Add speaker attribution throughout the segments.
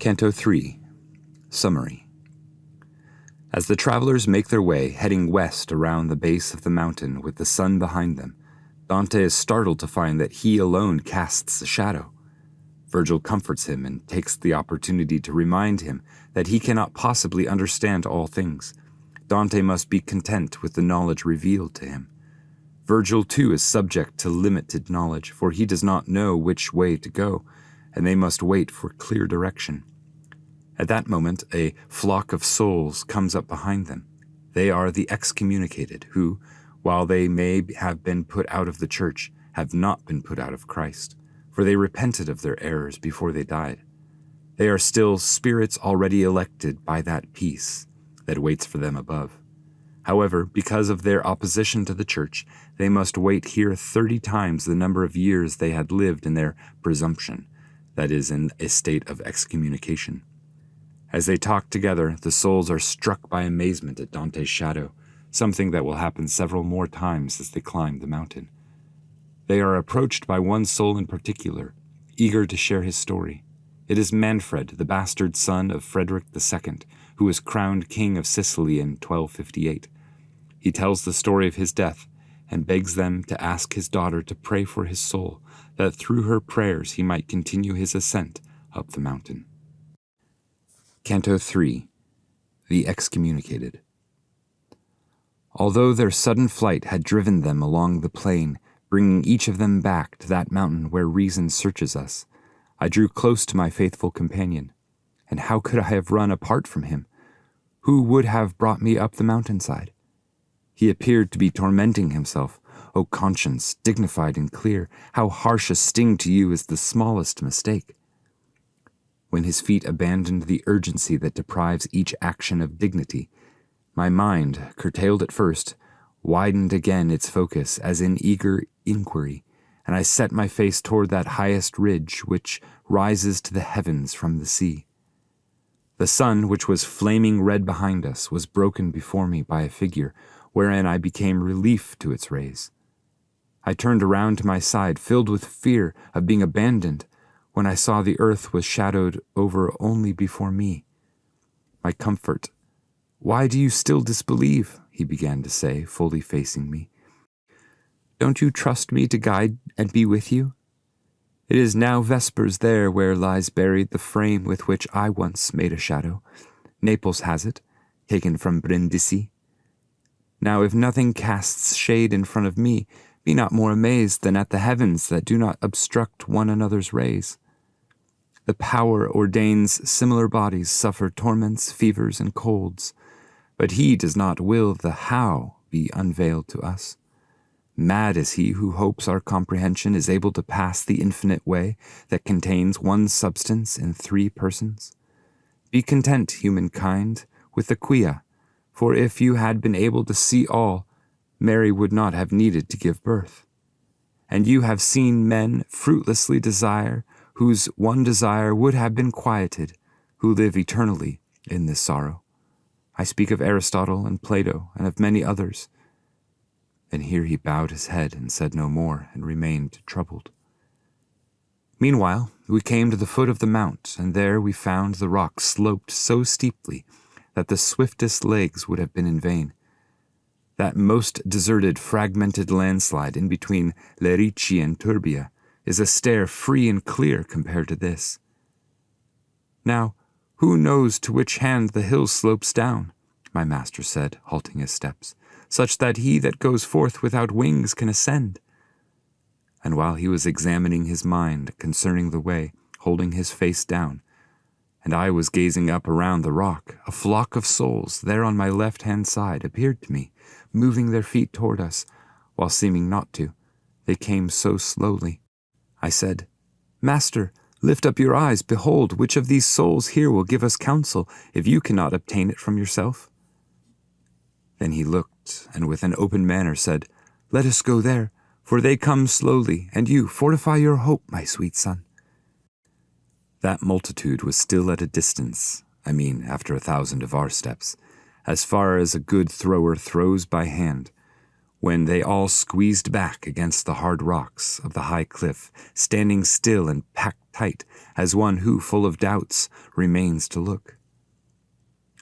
Speaker 1: Canto 3. Summary. As the travelers make their way, heading west around the base of the mountain with the sun behind them, Dante is startled to find that he alone casts a shadow. Virgil comforts him and takes the opportunity to remind him that he cannot possibly understand all things. Dante must be content with the knowledge revealed to him. Virgil, too, is subject to limited knowledge, for he does not know which way to go, and they must wait for clear direction. At that moment, a flock of souls comes up behind them. They are the excommunicated, who, while they may have been put out of the church, have not been put out of Christ, for they repented of their errors before they died. They are still spirits already elected by that peace that waits for them above. However, because of their opposition to the church, they must wait here 30 times the number of years they had lived in their presumption, that is, in a state of excommunication. As they talk together, the souls are struck by amazement at Dante's shadow, something that will happen several more times as they climb the mountain. They are approached by one soul in particular, eager to share his story. It is Manfred, the bastard son of Frederick II, who was crowned king of Sicily in 1258. He tells the story of his death and begs them to ask his daughter to pray for his soul, that through her prayers he might continue his ascent up the mountain. Canto 3. The Excommunicated. Although their sudden flight had driven them along the plain, bringing each of them back to that mountain where reason searches us, I drew close to my faithful companion. And how could I have run apart from him? Who would have brought me up the mountainside? He appeared to be tormenting himself. O conscience, dignified and clear, how harsh a sting to you is the smallest mistake. When his feet abandoned the urgency that deprives each action of dignity, my mind, curtailed at first, widened again its focus as in eager inquiry, and I set my face toward that highest ridge which rises to the heavens from the sea. The sun, which was flaming red behind us, was broken before me by a figure, wherein I became relief to its rays. I turned around to my side, filled with fear of being abandoned, when I saw the earth was shadowed over only before me. My comfort. "Why do you still disbelieve?" he began to say, fully facing me. "Don't you trust me to guide and be with you? It is now vespers there where lies buried the frame with which I once made a shadow. Naples has it, taken from Brindisi. Now if nothing casts shade in front of me, be not more amazed than at the heavens that do not obstruct one another's rays. The power ordains similar bodies suffer torments, fevers, and colds, but he does not will the how be unveiled to us. Mad is he who hopes our comprehension is able to pass the infinite way that contains one substance in 3 persons. Be content, humankind, with the quia, for if you had been able to see all, Mary would not have needed to give birth. And you have seen men fruitlessly desire, whose one desire would have been quieted, who live eternally in this sorrow. I speak of Aristotle and Plato and of many others. And here he bowed his head and said no more, and remained troubled. Meanwhile, we came to the foot of the mount, and there we found the rock sloped so steeply that the swiftest legs would have been in vain. That most deserted, fragmented landslide in between Lerici and Turbia is a stair free and clear compared to this. Now, who knows to which hand the hill slopes down? My master said, halting his steps, such that he that goes forth without wings can ascend. And while he was examining his mind concerning the way, holding his face down, and I was gazing up around the rock, a flock of souls there on my left-hand side appeared to me, moving their feet toward us, while seeming not to. They came so slowly. I said, "Master, lift up your eyes, behold, which of these souls here will give us counsel, if you cannot obtain it from yourself?" Then he looked, and with an open manner said, "Let us go there, for they come slowly, and you fortify your hope, my sweet son." That multitude was still at a distance, after 1,000 of our steps, as far as a good thrower throws by hand, when they all squeezed back against the hard rocks of the high cliff, standing still and packed tight as one who, full of doubts, remains to look.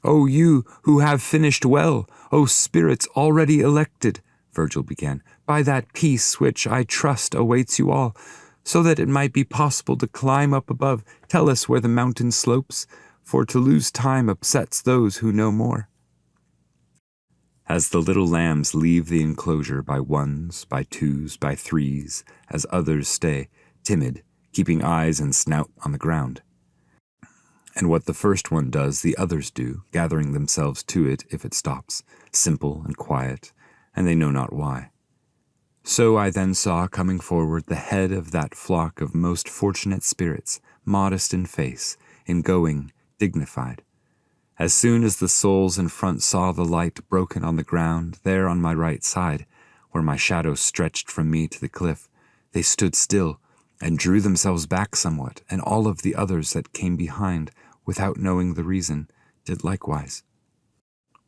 Speaker 1: "O you who have finished well, O spirits already elected," Virgil began, "by that peace which I trust awaits you all, so that it might be possible to climb up above, tell us where the mountain slopes, for to lose time upsets those who know more." As the little lambs leave the enclosure by ones, by twos, by threes, as others stay, timid, keeping eyes and snout on the ground. And what the first one does, the others do, gathering themselves to it if it stops, simple and quiet, and they know not why. So I then saw coming forward the head of that flock of most fortunate spirits, modest in face, in going, dignified. As soon as the souls in front saw the light broken on the ground, there on my right side, where my shadow stretched from me to the cliff, they stood still, and drew themselves back somewhat, and all of the others that came behind, without knowing the reason, did likewise.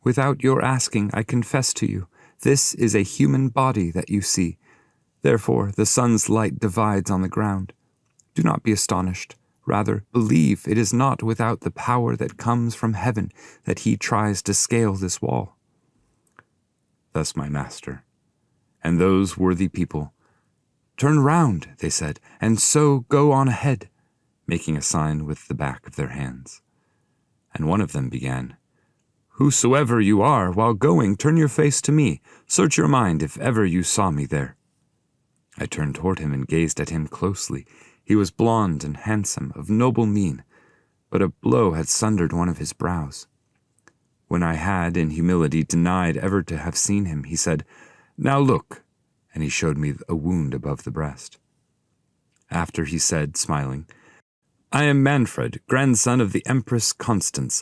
Speaker 1: "Without your asking, I confess to you, this is a human body that you see. Therefore the sun's light divides on the ground. Do not be astonished. Rather, believe it is not without the power that comes from heaven that he tries to scale this wall." Thus my master. And those worthy people, "Turn round," they said, "and so go on ahead," making a sign with the back of their hands. And one of them began, "Whosoever you are, while going, turn your face to me. Search your mind if ever you saw me there." I turned toward him and gazed at him closely. He was blond and handsome, of noble mien, but a blow had sundered one of his brows. When I had, in humility, denied ever to have seen him, he said, "Now look," and he showed me a wound above the breast. After he said, smiling, "I am Manfred, grandson of the Empress Constance.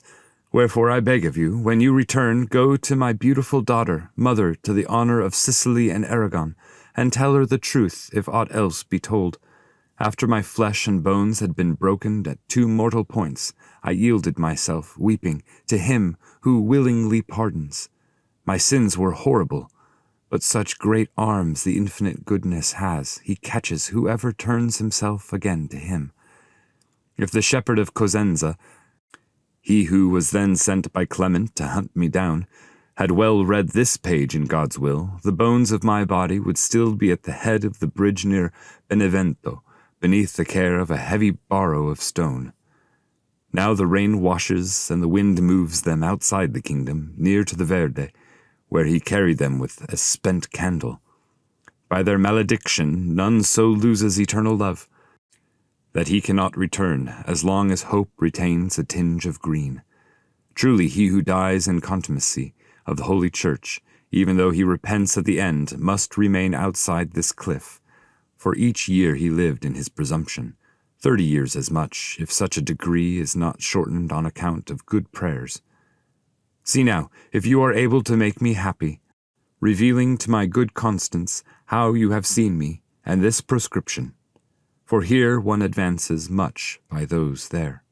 Speaker 1: Wherefore I beg of you, when you return, go to my beautiful daughter, mother to the honor of Sicily and Aragon, and tell her the truth, if aught else be told. After my flesh and bones had been broken at two mortal points, I yielded myself, weeping, to him who willingly pardons. My sins were horrible, but such great arms the infinite goodness has, he catches whoever turns himself again to him. If the shepherd of Cosenza, he who was then sent by Clement to hunt me down, had well read this page in God's will, the bones of my body would still be at the head of the bridge near Benevento, beneath the care of a heavy barrow of stone. Now the rain washes and the wind moves them outside the kingdom, near to the Verde, where he carried them with a spent candle. By their malediction none so loses eternal love, that he cannot return as long as hope retains a tinge of green. Truly he who dies in contumacy of the Holy Church, even though he repents at the end, must remain outside this cliff. For each year he lived in his presumption, 30 years as much, if such a degree is not shortened on account of good prayers. See now, if you are able to make me happy, revealing to my good Constance how you have seen me, and this proscription. For here one advances much by those there.